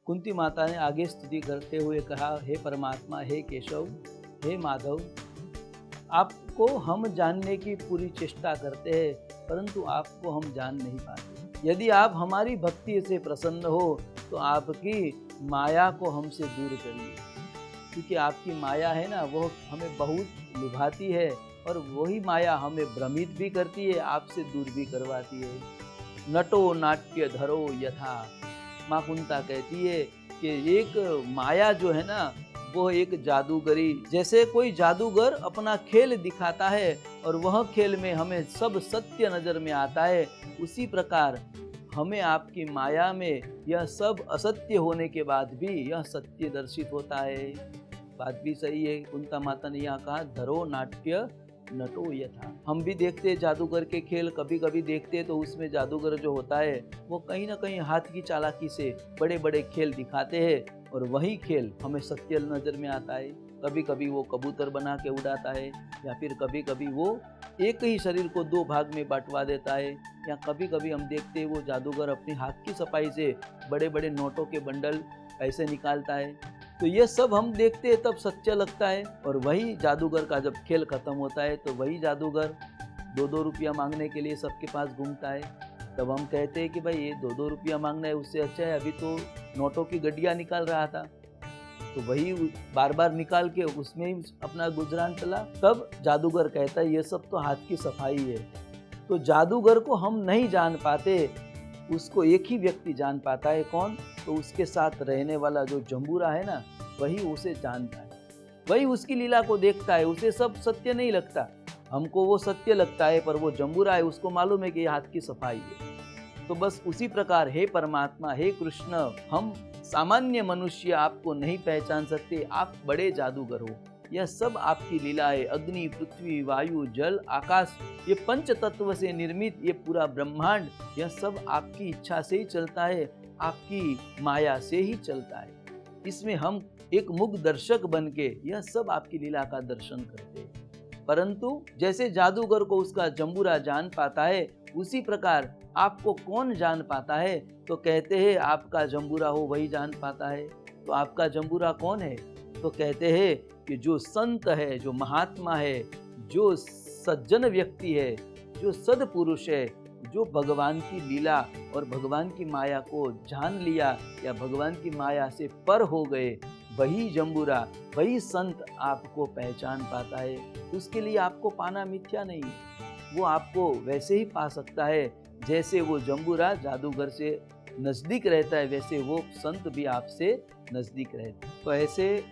कुंती माता ने आगे स्तुति करते हुए कहा, हे परमात्मा, हे केशव, हे माधव, आपको हम जानने की पूरी चेष्टा करते हैं, परंतु आपको हम जान नहीं पाते। यदि आप हमारी भक्ति से प्रसन्न हो तो आपकी माया को हमसे दूर करिए, क्योंकि आपकी माया है ना, वो हमें बहुत लुभाती है और वही माया हमें भ्रमित भी करती है, आपसे दूर भी करवाती है। नटो नाट्य धरो यथा, माँ कुंता कहती है कि एक माया जो है ना, वो एक जादूगरी, जैसे कोई जादूगर अपना खेल दिखाता है और वह खेल में हमें सब सत्य नजर में आता है, उसी प्रकार हमें आपकी माया में यह सब असत्य होने के बाद भी यह सत्य दर्शित होता है। बात भी सही है। कुंता माता ने यहाँ कहा, धरो नाट्य नटो यथा। हम भी देखते हैं जादूगर के खेल, कभी कभी देखते हैं तो उसमें जादूगर जो होता है वो कहीं ना कहीं हाथ की चालाकी से बड़े बड़े खेल दिखाते हैं और वही खेल हमें सत्य नजर में आता है। कभी कभी वो कबूतर बना के उड़ाता है, या फिर कभी कभी वो एक ही शरीर को दो भाग में बांटवा देता है, या कभी कभी हम देखते हैं वो जादूगर अपने हाथ की सफाई से बड़े बड़े नोटों के बंडल ऐसे निकालता है। तो ये सब हम देखते हैं तब सच्चा लगता है, और वही जादूगर का जब खेल खत्म होता है तो वही जादूगर 2-2 रुपया मांगने के लिए सबके पास घूमता है। तब हम कहते हैं कि भाई ये 2-2 रुपया मांगना है, उससे अच्छा है अभी तो नोटों की गड्डियाँ निकाल रहा था, तो वही बार बार निकाल के उसमें ही अपना गुजरान चला। तब जादूगर कहता है ये सब तो हाथ की सफाई है। तो जादूगर को हम नहीं जान पाते, उसको एक ही व्यक्ति जान पाता है। कौन? तो उसके साथ रहने वाला जो जंबूरा है ना, वही उसे जानता है, वही उसकी लीला को देखता है। उसे सब सत्य नहीं लगता, हमको वो सत्य लगता है, पर वो जंबूरा है, उसको मालूम है कि ये हाथ की सफाई है। तो बस उसी प्रकार हे परमात्मा, हे कृष्ण, हम सामान्य मनुष्य आपको नहीं पहचान सकते, आप बड़े जादूगर हो। यह सब आपकी लीला है। अग्नि, पृथ्वी, वायु, जल, आकाश, ये पंच तत्व से निर्मित ये पूरा ब्रह्मांड, यह सब आपकी इच्छा से ही चलता है, आपकी माया से ही चलता है। इसमें हम एक मुग्ध दर्शक बन के यह सब आपकी लीला का दर्शन करते हैं। परंतु जैसे जादूगर को उसका जंबूरा जान पाता है, उसी प्रकार आपको कौन जान पाता है? तो कहते हैं आपका जंबूरा हो वही जान पाता है। तो आपका जंबूरा कौन है? तो कहते हैं कि जो संत है, जो महात्मा है, जो सज्जन व्यक्ति है, जो सद्पुरुष है, जो भगवान की लीला और भगवान की माया को जान लिया या भगवान की माया से पर हो गए, वही जंबूरा, वही संत आपको पहचान पाता है। उसके लिए आपको पाना मिथ्या नहीं है, वो आपको वैसे ही पा सकता है जैसे वो जंबूरा जादूगर से नजदीक रहता है, वैसे वो संत भी आपसे नजदीक रहता है। तो ऐसे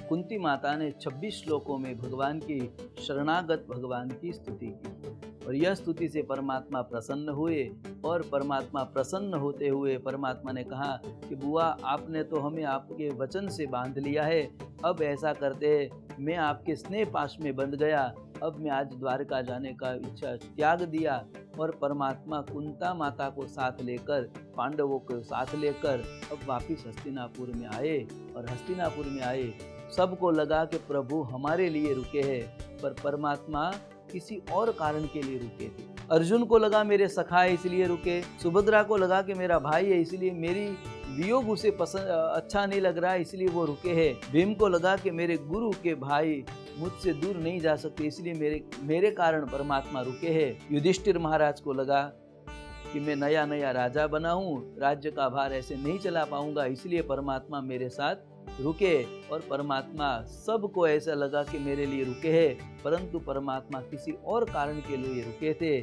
कुंती माता ने 26 श्लोकों में भगवान की शरणागत भगवान की स्तुति की, और यह स्तुति से परमात्मा प्रसन्न हुए। और परमात्मा प्रसन्न होते हुए परमात्मा ने कहा कि बुआ, आपने तो हमें आपके वचन से बांध लिया है, अब ऐसा करते हैं, मैं आपके स्नेह पाश में बंध गया, अब मैं आज द्वारका जाने का इच्छा त्याग दिया। और परमात्मा कुंता माता को साथ लेकर, पांडवों को साथ लेकर अब वापिस हस्तिनापुर में आए। और हस्तिनापुर में आए, सबको लगा कि प्रभु हमारे लिए रुके हैं, पर परमात्मा किसी और कारण के लिए रुके थे। अर्जुन को लगा मेरे सखा है इसलिए रुके, सुभद्रा को लगा कि मेरा भाई है इसलिए मेरी वियोग उसे पसंद अच्छा नहीं लग रहा है इसलिए वो रुके हैं। भीम को लगा कि मेरे गुरु के भाई मुझसे दूर नहीं जा सकते इसलिए मेरे कारण परमात्मा रुके हैं। युधिष्ठिर महाराज को लगा कि मैं नया नया राजा बना हूँ, राज्य का भार ऐसे नहीं चला पाऊंगा, इसलिए परमात्मा मेरे साथ रुके। और परमात्मा सबको ऐसा लगा कि मेरे लिए रुके हैं, परंतु परमात्मा किसी और कारण के लिए रुके थे।